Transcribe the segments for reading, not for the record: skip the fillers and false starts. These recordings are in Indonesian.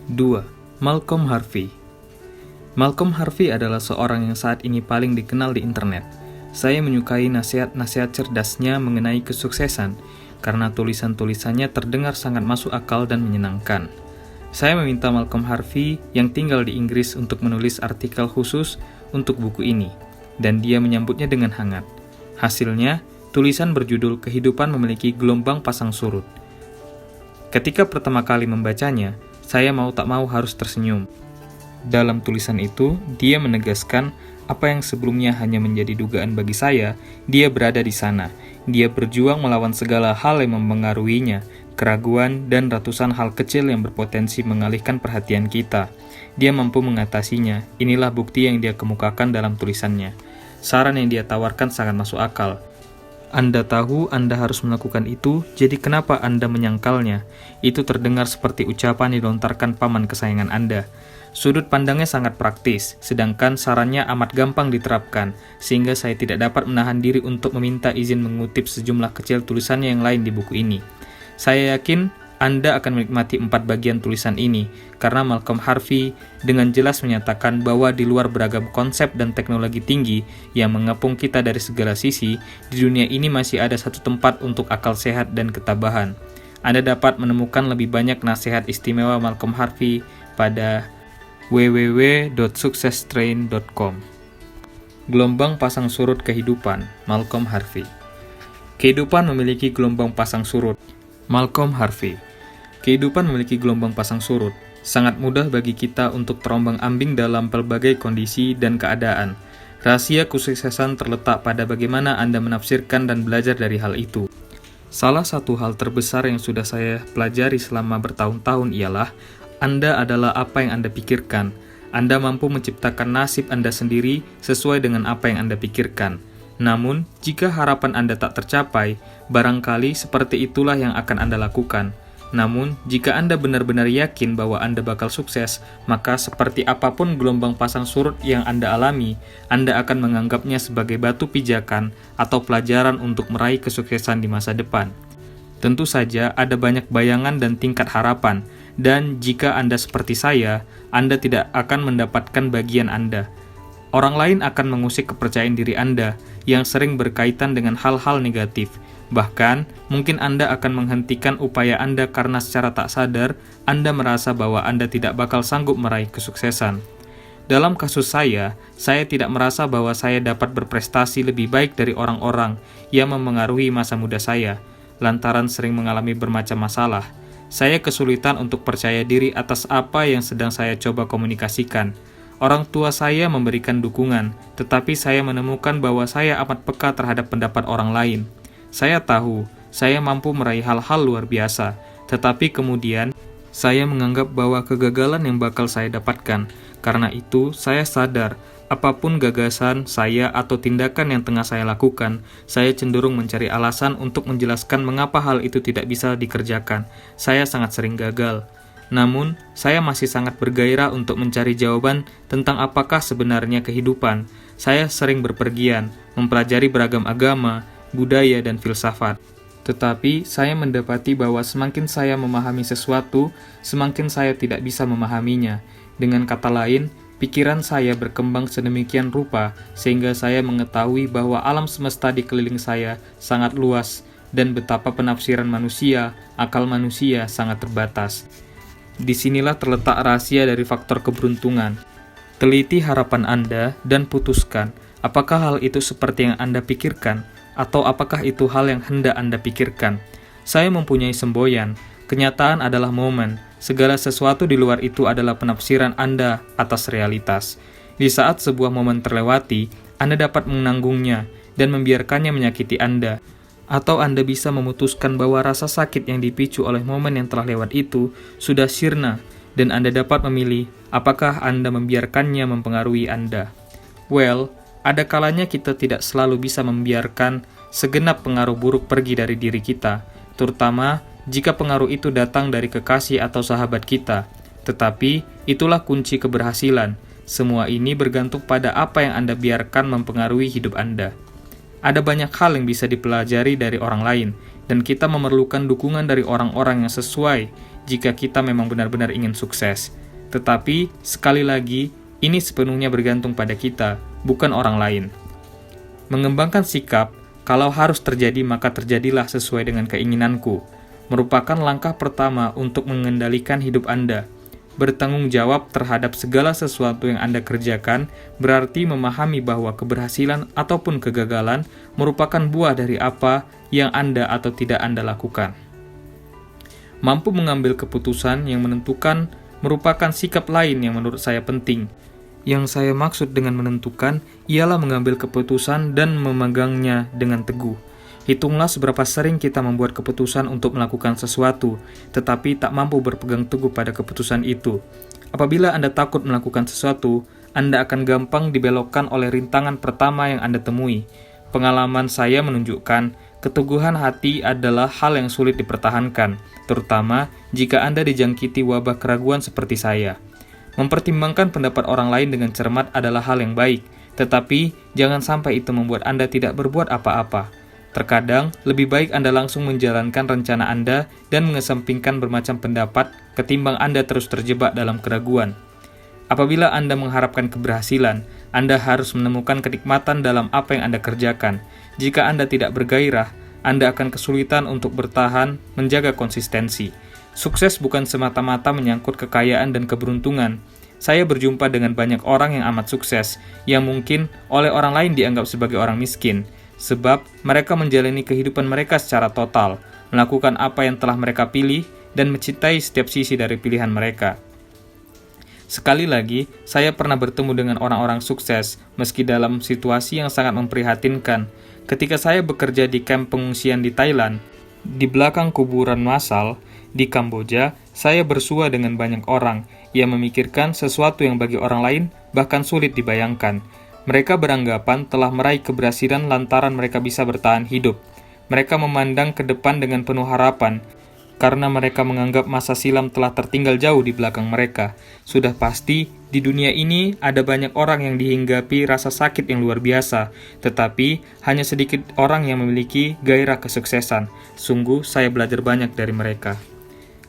2. Malcolm Harvey. Malcolm Harvey adalah seorang yang saat ini paling dikenal di internet. Saya menyukai nasihat-nasihat cerdasnya mengenai kesuksesan, karena tulisan-tulisannya terdengar sangat masuk akal dan menyenangkan. Saya meminta Malcolm Harvey yang tinggal di Inggris untuk menulis artikel khusus untuk buku ini, dan dia menyambutnya dengan hangat. Hasilnya, tulisan berjudul Kehidupan Memiliki Gelombang Pasang Surut. Ketika pertama kali membacanya, saya mau tak mau harus tersenyum. Dalam tulisan itu, dia menegaskan apa yang sebelumnya hanya menjadi dugaan bagi saya, dia berada di sana. Dia berjuang melawan segala hal yang mempengaruhinya, keraguan, dan ratusan hal kecil yang berpotensi mengalihkan perhatian kita. Dia mampu mengatasinya. Inilah bukti yang dia kemukakan dalam tulisannya. Saran yang dia tawarkan sangat masuk akal. Anda tahu Anda harus melakukan itu, jadi kenapa Anda menyangkalnya? Itu terdengar seperti ucapan dilontarkan paman kesayangan Anda. Sudut pandangnya sangat praktis, sedangkan sarannya amat gampang diterapkan, sehingga saya tidak dapat menahan diri untuk meminta izin mengutip sejumlah kecil tulisannya yang lain di buku ini. Saya yakin Anda akan menikmati 4 bagian tulisan ini, karena Malcolm Harvey dengan jelas menyatakan bahwa di luar beragam konsep dan teknologi tinggi yang mengepung kita dari segala sisi, di dunia ini masih ada satu tempat untuk akal sehat dan ketabahan. Anda dapat menemukan lebih banyak nasihat istimewa Malcolm Harvey pada www.successtrain.com. Gelombang pasang surut kehidupan, Malcolm Harvey. Kehidupan memiliki gelombang pasang surut, Malcolm Harvey. Kehidupan memiliki gelombang pasang surut. Sangat mudah bagi kita untuk terombang-ambing dalam berbagai kondisi dan keadaan. Rahasia kesuksesan terletak pada bagaimana Anda menafsirkan dan belajar dari hal itu. Salah satu hal terbesar yang sudah saya pelajari selama bertahun-tahun ialah Anda adalah apa yang Anda pikirkan. Anda mampu menciptakan nasib Anda sendiri sesuai dengan apa yang Anda pikirkan. Namun, jika harapan Anda tak tercapai, barangkali seperti itulah yang akan Anda lakukan. Namun, jika Anda benar-benar yakin bahwa Anda bakal sukses, maka seperti apapun gelombang pasang surut yang Anda alami, Anda akan menganggapnya sebagai batu pijakan atau pelajaran untuk meraih kesuksesan di masa depan. Tentu saja ada banyak bayangan dan tingkat harapan, dan jika Anda seperti saya, Anda tidak akan mendapatkan bagian Anda. Orang lain akan mengusik kepercayaan diri Anda yang sering berkaitan dengan hal-hal negatif. Bahkan, mungkin Anda akan menghentikan upaya Anda karena secara tak sadar, Anda merasa bahwa Anda tidak bakal sanggup meraih kesuksesan. Dalam kasus saya tidak merasa bahwa saya dapat berprestasi lebih baik dari orang-orang yang memengaruhi masa muda saya, lantaran sering mengalami bermacam masalah. Saya kesulitan untuk percaya diri atas apa yang sedang saya coba komunikasikan. Orang tua saya memberikan dukungan, tetapi saya menemukan bahwa saya amat peka terhadap pendapat orang lain. Saya tahu, saya mampu meraih hal-hal luar biasa, tetapi kemudian saya menganggap bahwa kegagalan yang bakal saya dapatkan. Karena itu, saya sadar, apapun gagasan saya atau tindakan yang tengah saya lakukan, saya cenderung mencari alasan untuk menjelaskan mengapa hal itu tidak bisa dikerjakan. Saya sangat sering gagal. Namun, saya masih sangat bergairah untuk mencari jawaban tentang apakah sebenarnya kehidupan. Saya sering berpergian, mempelajari beragam agama, budaya, dan filsafat. Tetapi, saya mendapati bahwa semakin saya memahami sesuatu, semakin saya tidak bisa memahaminya. Dengan kata lain, pikiran saya berkembang sedemikian rupa, sehingga saya mengetahui bahwa alam semesta di keliling saya sangat luas, dan betapa penafsiran manusia, akal manusia sangat terbatas. Disinilah terletak rahasia dari faktor keberuntungan. Teliti harapan Anda dan putuskan, apakah hal itu seperti yang Anda pikirkan, atau apakah itu hal yang hendak Anda pikirkan. Saya mempunyai semboyan. Kenyataan adalah momen. Segala sesuatu di luar itu adalah penafsiran Anda atas realitas. Di saat sebuah momen terlewati, Anda dapat menanggungnya dan membiarkannya menyakiti Anda. Atau Anda bisa memutuskan bahwa rasa sakit yang dipicu oleh momen yang telah lewat itu sudah sirna, dan Anda dapat memilih apakah Anda membiarkannya mempengaruhi Anda. Well, ada kalanya kita tidak selalu bisa membiarkan segenap pengaruh buruk pergi dari diri kita, terutama jika pengaruh itu datang dari kekasih atau sahabat kita. Tetapi, itulah kunci keberhasilan. Semua ini bergantung pada apa yang Anda biarkan mempengaruhi hidup Anda. Ada banyak hal yang bisa dipelajari dari orang lain, dan kita memerlukan dukungan dari orang-orang yang sesuai. jika kita memang benar-benar ingin sukses. Tetapi, sekali lagi, ini sepenuhnya bergantung pada kita, bukan orang lain. Mengembangkan sikap, kalau harus terjadi maka terjadilah sesuai dengan keinginanku, merupakan langkah pertama untuk mengendalikan hidup Anda. Bertanggung jawab terhadap segala sesuatu yang Anda kerjakan berarti memahami bahwa keberhasilan ataupun kegagalan merupakan buah dari apa yang Anda atau tidak Anda lakukan. Mampu mengambil keputusan yang menentukan merupakan sikap lain yang menurut saya penting. Yang saya maksud dengan menentukan ialah mengambil keputusan dan memegangnya dengan teguh. Hitunglah seberapa sering kita membuat keputusan untuk melakukan sesuatu, tetapi tak mampu berpegang teguh pada keputusan itu. Apabila Anda takut melakukan sesuatu, Anda akan gampang dibelokkan oleh rintangan pertama yang Anda temui. Pengalaman saya menunjukkan, keteguhan hati adalah hal yang sulit dipertahankan, terutama jika Anda dijangkiti wabah keraguan seperti saya. Mempertimbangkan pendapat orang lain dengan cermat adalah hal yang baik, tetapi jangan sampai itu membuat Anda tidak berbuat apa-apa. Terkadang, lebih baik Anda langsung menjalankan rencana Anda dan mengesampingkan bermacam pendapat ketimbang Anda terus terjebak dalam keraguan. Apabila Anda mengharapkan keberhasilan, Anda harus menemukan kenikmatan dalam apa yang Anda kerjakan. Jika Anda tidak bergairah, Anda akan kesulitan untuk bertahan menjaga konsistensi. Sukses bukan semata-mata menyangkut kekayaan dan keberuntungan. Saya berjumpa dengan banyak orang yang amat sukses, yang mungkin oleh orang lain dianggap sebagai orang miskin. Sebab mereka menjalani kehidupan mereka secara total, melakukan apa yang telah mereka pilih, dan mencintai setiap sisi dari pilihan mereka. Sekali lagi, saya pernah bertemu dengan orang-orang sukses, meski dalam situasi yang sangat memprihatinkan. Ketika saya bekerja di kamp pengungsian di Thailand, di belakang kuburan massal di Kamboja, saya bersua dengan banyak orang yang memikirkan sesuatu yang bagi orang lain bahkan sulit dibayangkan. Mereka beranggapan telah meraih keberhasilan lantaran mereka bisa bertahan hidup. Mereka memandang ke depan dengan penuh harapan, karena mereka menganggap masa silam telah tertinggal jauh di belakang mereka. Sudah pasti, di dunia ini ada banyak orang yang dihinggapi rasa sakit yang luar biasa, tetapi hanya sedikit orang yang memiliki gairah kesuksesan. Sungguh, saya belajar banyak dari mereka.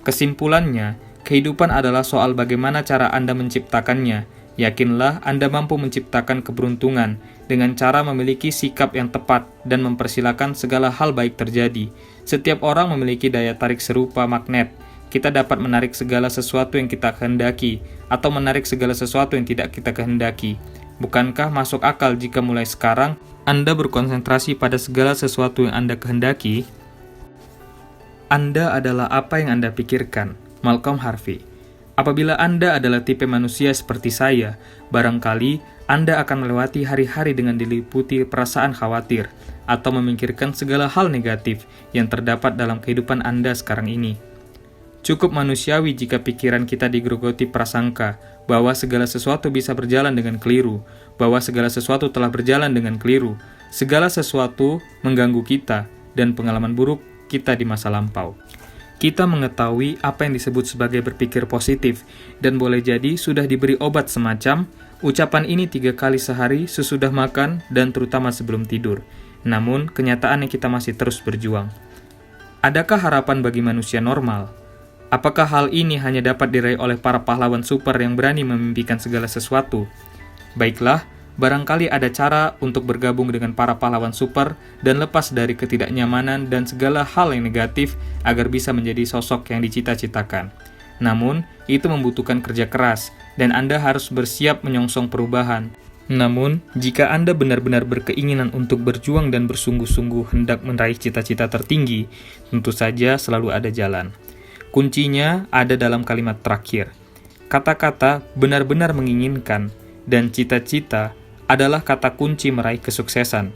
Kesimpulannya, kehidupan adalah soal bagaimana cara Anda menciptakannya. Yakinlah Anda mampu menciptakan keberuntungan dengan cara memiliki sikap yang tepat dan mempersilakan segala hal baik terjadi. Setiap orang memiliki daya tarik serupa magnet. Kita dapat menarik segala sesuatu yang kita kehendaki atau menarik segala sesuatu yang tidak kita kehendaki. Bukankah masuk akal jika mulai sekarang Anda berkonsentrasi pada segala sesuatu yang Anda kehendaki? Anda adalah apa yang Anda pikirkan. Malcolm Harvey. Apabila Anda adalah tipe manusia seperti saya, barangkali Anda akan melewati hari-hari dengan diliputi perasaan khawatir atau memikirkan segala hal negatif yang terdapat dalam kehidupan Anda sekarang ini. Cukup manusiawi jika pikiran kita digerogoti prasangka bahwa segala sesuatu bisa berjalan dengan keliru, bahwa segala sesuatu telah berjalan dengan keliru, segala sesuatu mengganggu kita, dan pengalaman buruk kita di masa lampau. Kita mengetahui apa yang disebut sebagai berpikir positif, dan boleh jadi sudah diberi obat semacam ucapan ini 3 kali sehari sesudah makan dan terutama sebelum tidur. Namun, kenyataannya kita masih terus berjuang. Adakah harapan bagi manusia normal? Apakah hal ini hanya dapat diraih oleh para pahlawan super yang berani memimpikan segala sesuatu? Baiklah, barangkali ada cara untuk bergabung dengan para pahlawan super dan lepas dari ketidaknyamanan dan segala hal yang negatif agar bisa menjadi sosok yang dicita-citakan. Namun, itu membutuhkan kerja keras, dan Anda harus bersiap menyongsong perubahan. Namun, jika Anda benar-benar berkeinginan untuk berjuang dan bersungguh-sungguh hendak meraih cita-cita tertinggi, tentu saja selalu ada jalan. Kuncinya ada dalam kalimat terakhir. Kata-kata benar-benar menginginkan dan cita-cita adalah kata kunci meraih kesuksesan.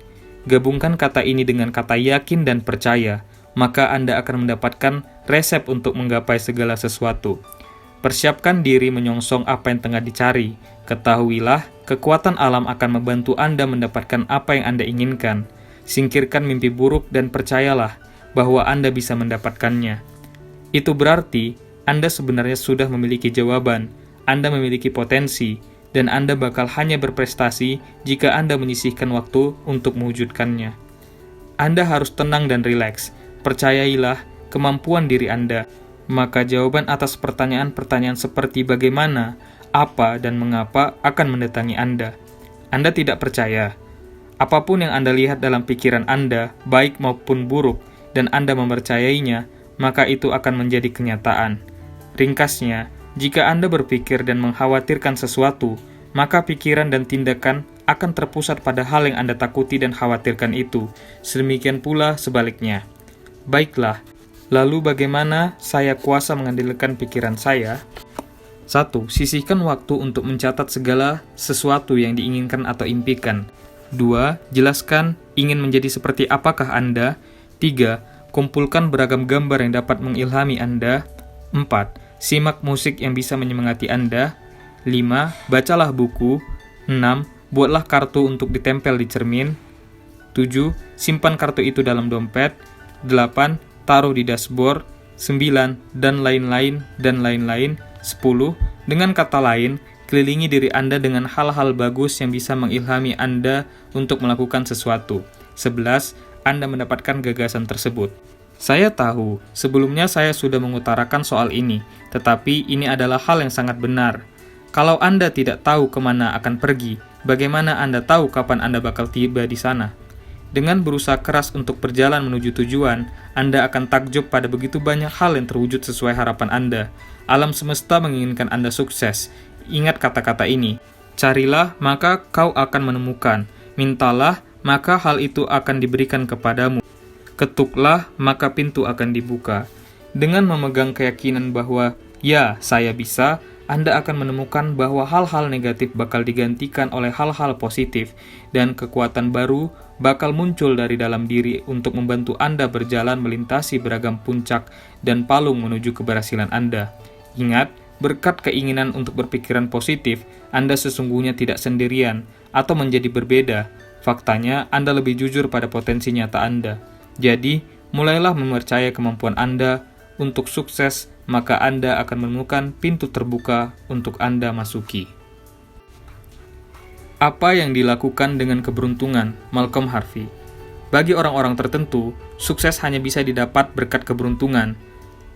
Gabungkan kata ini dengan kata yakin dan percaya, maka Anda akan mendapatkan resep untuk menggapai segala sesuatu. Persiapkan diri menyongsong apa yang tengah dicari. Ketahuilah, kekuatan alam akan membantu Anda mendapatkan apa yang Anda inginkan. Singkirkan mimpi buruk dan percayalah bahwa Anda bisa mendapatkannya. Itu berarti Anda sebenarnya sudah memiliki jawaban, Anda memiliki potensi, dan Anda bakal hanya berprestasi jika Anda menyisihkan waktu untuk mewujudkannya. Anda harus tenang dan rileks. Percayailah kemampuan diri Anda. maka jawaban atas pertanyaan-pertanyaan seperti bagaimana, apa, dan mengapa akan mendatangi Anda. Anda tidak percaya. Apapun yang Anda lihat dalam pikiran Anda, baik maupun buruk, dan Anda mempercayainya, maka itu akan menjadi kenyataan. Ringkasnya, jika Anda berpikir dan mengkhawatirkan sesuatu, maka pikiran dan tindakan akan terpusat pada hal yang Anda takuti dan khawatirkan itu. Sedemikian pula sebaliknya. Baiklah, lalu bagaimana saya kuasa mengandalkan pikiran saya? 1. Sisihkan waktu untuk mencatat segala sesuatu yang diinginkan atau impikan. 2. Jelaskan ingin menjadi seperti apakah Anda. 3. Kumpulkan beragam gambar yang dapat mengilhami Anda. 4. Simak musik yang bisa menyemangati Anda. 5. Bacalah buku. 6. Buatlah kartu untuk ditempel di cermin. 7. Simpan kartu itu dalam dompet. 8. Taruh di dashboard. 9. Dan lain-lain, dan lain-lain. 10. Dengan kata lain, kelilingi diri Anda dengan hal-hal bagus yang bisa mengilhami Anda untuk melakukan sesuatu. 11. Anda mendapatkan gagasan tersebut. Saya tahu, sebelumnya saya sudah mengutarakan soal ini, tetapi ini adalah hal yang sangat benar. Kalau Anda tidak tahu kemana akan pergi, bagaimana Anda tahu kapan Anda bakal tiba di sana? Dengan berusaha keras untuk berjalan menuju tujuan, Anda akan takjub pada begitu banyak hal yang terwujud sesuai harapan Anda. Alam semesta menginginkan Anda sukses. Ingat kata-kata ini. Carilah, maka kau akan menemukan. Mintalah, maka hal itu akan diberikan kepadamu. Ketuklah, maka pintu akan dibuka. Dengan memegang keyakinan bahwa, ya, saya bisa, Anda akan menemukan bahwa hal-hal negatif bakal digantikan oleh hal-hal positif, dan kekuatan baru bakal muncul dari dalam diri untuk membantu Anda berjalan melintasi beragam puncak dan palung menuju keberhasilan Anda. Ingat, berkat keinginan untuk berpikiran positif, Anda sesungguhnya tidak sendirian atau menjadi berbeda. Faktanya, Anda lebih jujur pada potensi nyata Anda. Jadi, mulailah mempercayai kemampuan Anda untuk sukses, maka Anda akan menemukan pintu terbuka untuk Anda masuki. Apa yang dilakukan dengan keberuntungan? Malcolm Harvey. Bagi orang-orang tertentu, sukses hanya bisa didapat berkat keberuntungan.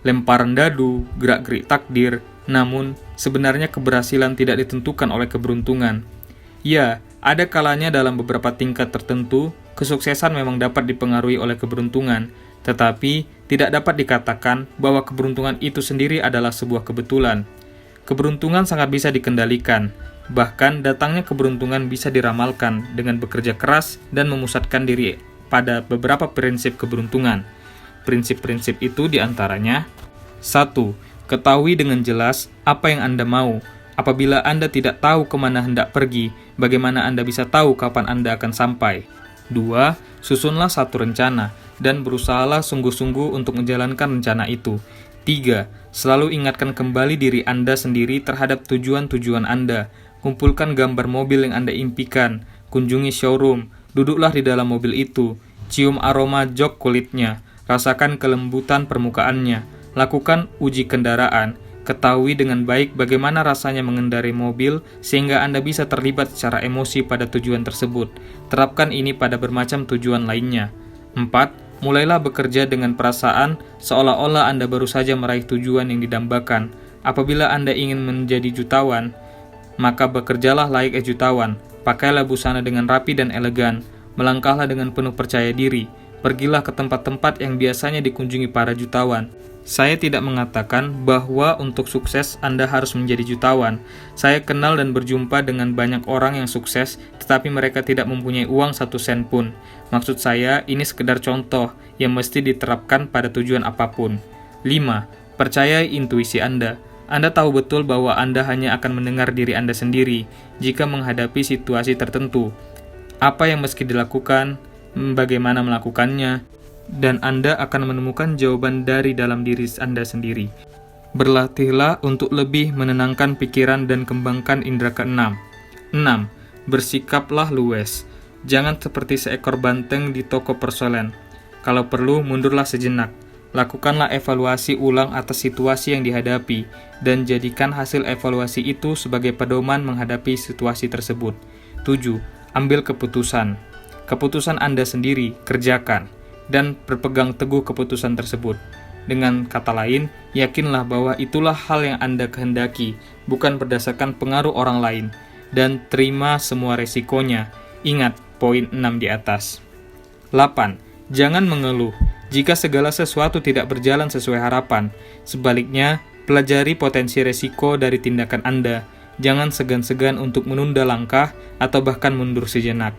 Lemparan dadu, gerak-gerik takdir, namun sebenarnya keberhasilan tidak ditentukan oleh keberuntungan. Ya, ada kalanya dalam beberapa tingkat tertentu, kesuksesan memang dapat dipengaruhi oleh keberuntungan, tetapi tidak dapat dikatakan bahwa keberuntungan itu sendiri adalah sebuah kebetulan. Keberuntungan sangat bisa dikendalikan, bahkan datangnya keberuntungan bisa diramalkan dengan bekerja keras dan memusatkan diri pada beberapa prinsip keberuntungan. Prinsip-prinsip itu diantaranya: 1. Ketahui dengan jelas apa yang Anda mau. Apabila Anda tidak tahu kemana hendak pergi, bagaimana Anda bisa tahu kapan Anda akan sampai? 2. Susunlah satu rencana, dan berusahalah sungguh-sungguh untuk menjalankan rencana itu. 3. Selalu ingatkan kembali diri Anda sendiri terhadap tujuan-tujuan Anda. Kumpulkan gambar mobil yang Anda impikan, kunjungi showroom, duduklah di dalam mobil itu, cium aroma jok kulitnya, rasakan kelembutan permukaannya, lakukan uji kendaraan, ketahui dengan baik bagaimana rasanya mengendarai mobil sehingga Anda bisa terlibat secara emosi pada tujuan tersebut. Terapkan ini pada bermacam tujuan lainnya. 4. Mulailah bekerja dengan perasaan seolah-olah Anda baru saja meraih tujuan yang didambakan. Apabila Anda ingin menjadi jutawan, maka bekerjalah layaknya jutawan. Pakailah busana dengan rapi dan elegan. Melangkahlah dengan penuh percaya diri. Pergilah ke tempat-tempat yang biasanya dikunjungi para jutawan. Saya tidak mengatakan bahwa untuk sukses Anda harus menjadi jutawan. Saya kenal dan berjumpa dengan banyak orang yang sukses, tetapi mereka tidak mempunyai uang 1 sen pun. Maksud saya, ini sekedar contoh yang mesti diterapkan pada tujuan apapun. 5. Percayai intuisi Anda. Anda tahu betul bahwa Anda hanya akan mendengar diri Anda sendiri jika menghadapi situasi tertentu. Apa yang mesti dilakukan, bagaimana melakukannya, dan Anda akan menemukan jawaban dari dalam diri Anda sendiri. Berlatihlah untuk lebih menenangkan pikiran dan kembangkan indera keenam. 6. Bersikaplah luwes. Jangan seperti seekor banteng di toko porselen. Kalau perlu, mundurlah sejenak. Lakukanlah evaluasi ulang atas situasi yang dihadapi, dan jadikan hasil evaluasi itu sebagai pedoman menghadapi situasi tersebut. 7. Ambil keputusan. Keputusan Anda sendiri, kerjakan, dan berpegang teguh keputusan tersebut. Dengan kata lain, yakinlah bahwa itulah hal yang Anda kehendaki, bukan berdasarkan pengaruh orang lain. Dan terima semua resikonya. Ingat poin 6 di atas. 8. Jangan mengeluh jika segala sesuatu tidak berjalan sesuai harapan. Sebaliknya, pelajari potensi resiko dari tindakan Anda. Jangan segan-segan untuk menunda langkah atau bahkan mundur sejenak.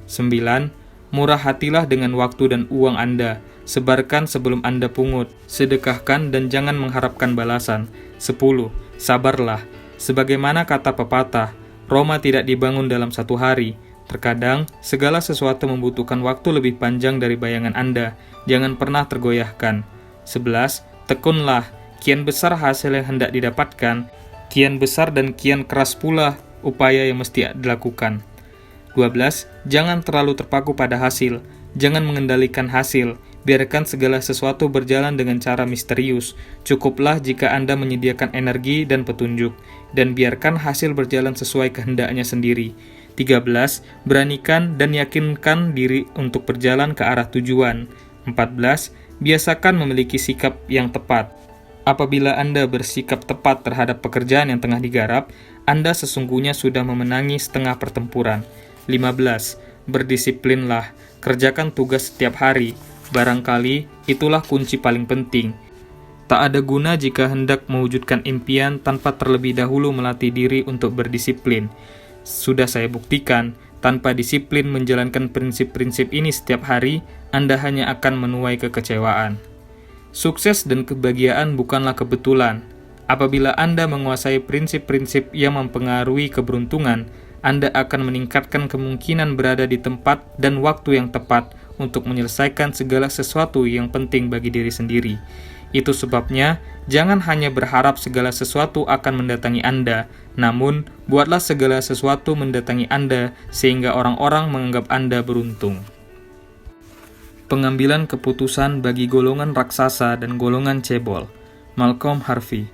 9. Murah hatilah dengan waktu dan uang Anda. Sebarkan sebelum Anda pungut. Sedekahkan dan jangan mengharapkan balasan. 10. Sabarlah. Sebagaimana kata pepatah, Roma tidak dibangun dalam satu hari. Terkadang, segala sesuatu membutuhkan waktu lebih panjang dari bayangan Anda. Jangan pernah tergoyahkan. 11. Tekunlah. Kian besar hasil yang hendak didapatkan, kian besar dan kian keras pula upaya yang mesti dilakukan. 12. Jangan terlalu terpaku pada hasil. Jangan mengendalikan hasil. Biarkan segala sesuatu berjalan dengan cara misterius. Cukuplah jika Anda menyediakan energi dan petunjuk, dan biarkan hasil berjalan sesuai kehendaknya sendiri. 13. Beranikan dan yakinkan diri untuk berjalan ke arah tujuan. 14. Biasakan memiliki sikap yang tepat. Apabila Anda bersikap tepat terhadap pekerjaan yang tengah digarap, Anda sesungguhnya sudah memenangi setengah pertempuran. 15. Berdisiplinlah. Kerjakan tugas setiap hari. Barangkali itulah kunci paling penting. Tak ada guna jika hendak mewujudkan impian tanpa terlebih dahulu melatih diri untuk berdisiplin. Sudah saya buktikan, tanpa disiplin menjalankan prinsip-prinsip ini setiap hari, Anda hanya akan menuai kekecewaan. Sukses dan kebahagiaan bukanlah kebetulan. Apabila Anda menguasai prinsip-prinsip yang mempengaruhi keberuntungan, Anda akan meningkatkan kemungkinan berada di tempat dan waktu yang tepat untuk menyelesaikan segala sesuatu yang penting bagi diri sendiri. Itu sebabnya, jangan hanya berharap segala sesuatu akan mendatangi Anda, namun buatlah segala sesuatu mendatangi Anda sehingga orang-orang menganggap Anda beruntung. Pengambilan keputusan bagi golongan raksasa dan golongan cebol. Malcolm Harvey.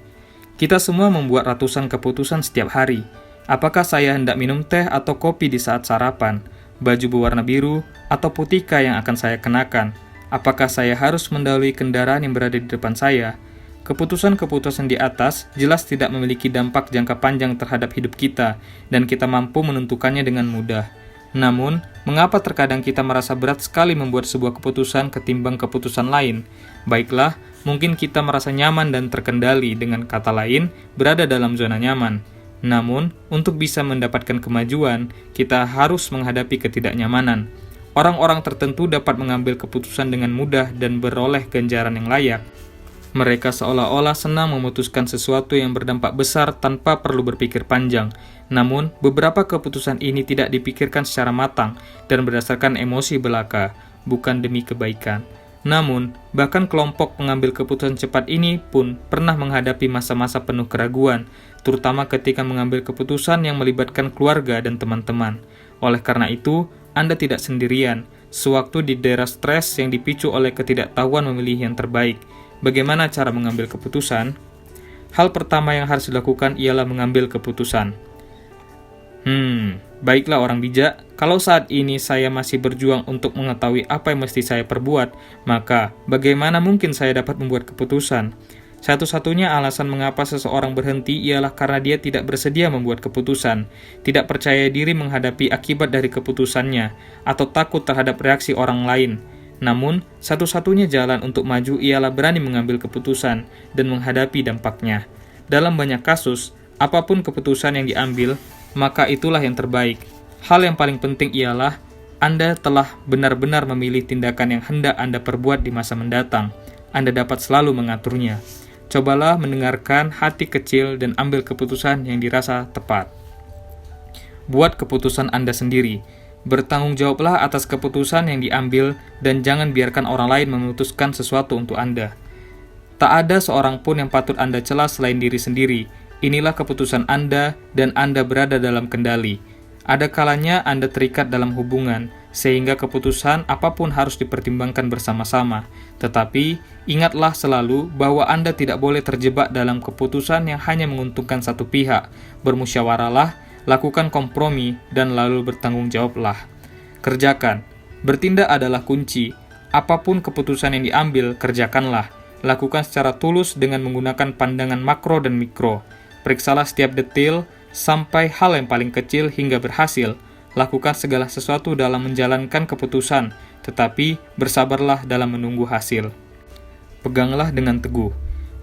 Kita semua membuat ratusan keputusan setiap hari. Apakah saya hendak minum teh atau kopi di saat sarapan? Baju berwarna biru atau putika yang akan saya kenakan? Apakah saya harus mendahului kendaraan yang berada di depan saya? Keputusan-keputusan di atas jelas tidak memiliki dampak jangka panjang terhadap hidup kita, dan kita mampu menentukannya dengan mudah. Namun, mengapa terkadang kita merasa berat sekali membuat sebuah keputusan ketimbang keputusan lain? Baiklah, mungkin kita merasa nyaman dan terkendali, dengan kata lain, berada dalam zona nyaman. Namun, untuk bisa mendapatkan kemajuan, kita harus menghadapi ketidaknyamanan. Orang-orang tertentu dapat mengambil keputusan dengan mudah dan beroleh ganjaran yang layak. Mereka seolah-olah senang memutuskan sesuatu yang berdampak besar tanpa perlu berpikir panjang. Namun, beberapa keputusan ini tidak dipikirkan secara matang dan berdasarkan emosi belaka, bukan demi kebaikan. Namun, bahkan kelompok pengambil keputusan cepat ini pun pernah menghadapi masa-masa penuh keraguan, terutama ketika mengambil keputusan yang melibatkan keluarga dan teman-teman. Oleh karena itu, Anda tidak sendirian, sewaktu di daerah stres yang dipicu oleh ketidaktahuan memilih yang terbaik. Bagaimana cara mengambil keputusan? Hal pertama yang harus dilakukan ialah mengambil keputusan. Baiklah orang bijak, kalau saat ini saya masih berjuang untuk mengetahui apa yang mesti saya perbuat, maka bagaimana mungkin saya dapat membuat keputusan? Satu-satunya alasan mengapa seseorang berhenti ialah karena dia tidak bersedia membuat keputusan, tidak percaya diri menghadapi akibat dari keputusannya, atau takut terhadap reaksi orang lain. Namun, satu-satunya jalan untuk maju ialah berani mengambil keputusan dan menghadapi dampaknya. Dalam banyak kasus, apapun keputusan yang diambil, maka itulah yang terbaik. Hal yang paling penting ialah Anda telah benar-benar memilih tindakan yang hendak Anda perbuat di masa mendatang. Anda dapat selalu mengaturnya. Cobalah mendengarkan hati kecil dan ambil keputusan yang dirasa tepat. Buat keputusan Anda sendiri. Bertanggung jawablah atas keputusan yang diambil dan jangan biarkan orang lain memutuskan sesuatu untuk Anda. Tak ada seorang pun yang patut Anda cela selain diri sendiri. Inilah keputusan Anda dan Anda berada dalam kendali. Ada kalanya Anda terikat dalam hubungan, sehingga keputusan apapun harus dipertimbangkan bersama-sama. Tetapi, ingatlah selalu bahwa Anda tidak boleh terjebak dalam keputusan yang hanya menguntungkan satu pihak. Bermusyawarahlah, lakukan kompromi, dan lalu bertanggung jawablah. Kerjakan. Bertindak adalah kunci. Apapun keputusan yang diambil, kerjakanlah. Lakukan secara tulus dengan menggunakan pandangan makro dan mikro. Periksalah setiap detail sampai hal yang paling kecil hingga berhasil. Lakukan segala sesuatu dalam menjalankan keputusan, tetapi bersabarlah dalam menunggu hasil. Peganglah dengan teguh.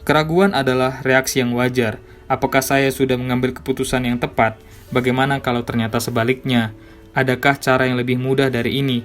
Keraguan adalah reaksi yang wajar. Apakah saya sudah mengambil keputusan yang tepat? Bagaimana kalau ternyata sebaliknya? Adakah cara yang lebih mudah dari ini?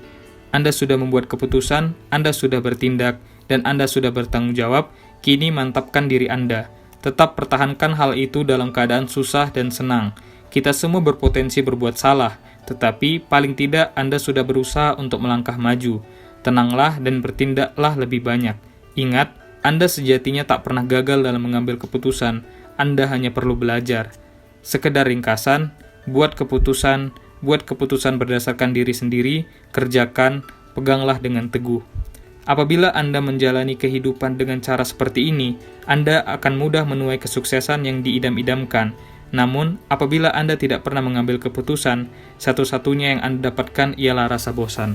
Anda sudah membuat keputusan, Anda sudah bertindak, dan Anda sudah bertanggung jawab. Kini mantapkan diri Anda. Tetap pertahankan hal itu dalam keadaan susah dan senang. Kita semua berpotensi berbuat salah, tetapi paling tidak Anda sudah berusaha untuk melangkah maju. Tenanglah dan bertindaklah lebih banyak. Ingat, Anda sejatinya tak pernah gagal dalam mengambil keputusan. Anda hanya perlu belajar. Sekedar ringkasan, buat keputusan berdasarkan diri sendiri, kerjakan, peganglah dengan teguh. Apabila Anda menjalani kehidupan dengan cara seperti ini, Anda akan mudah menuai kesuksesan yang diidam-idamkan. Namun, apabila Anda tidak pernah mengambil keputusan, satu-satunya yang Anda dapatkan ialah rasa bosan.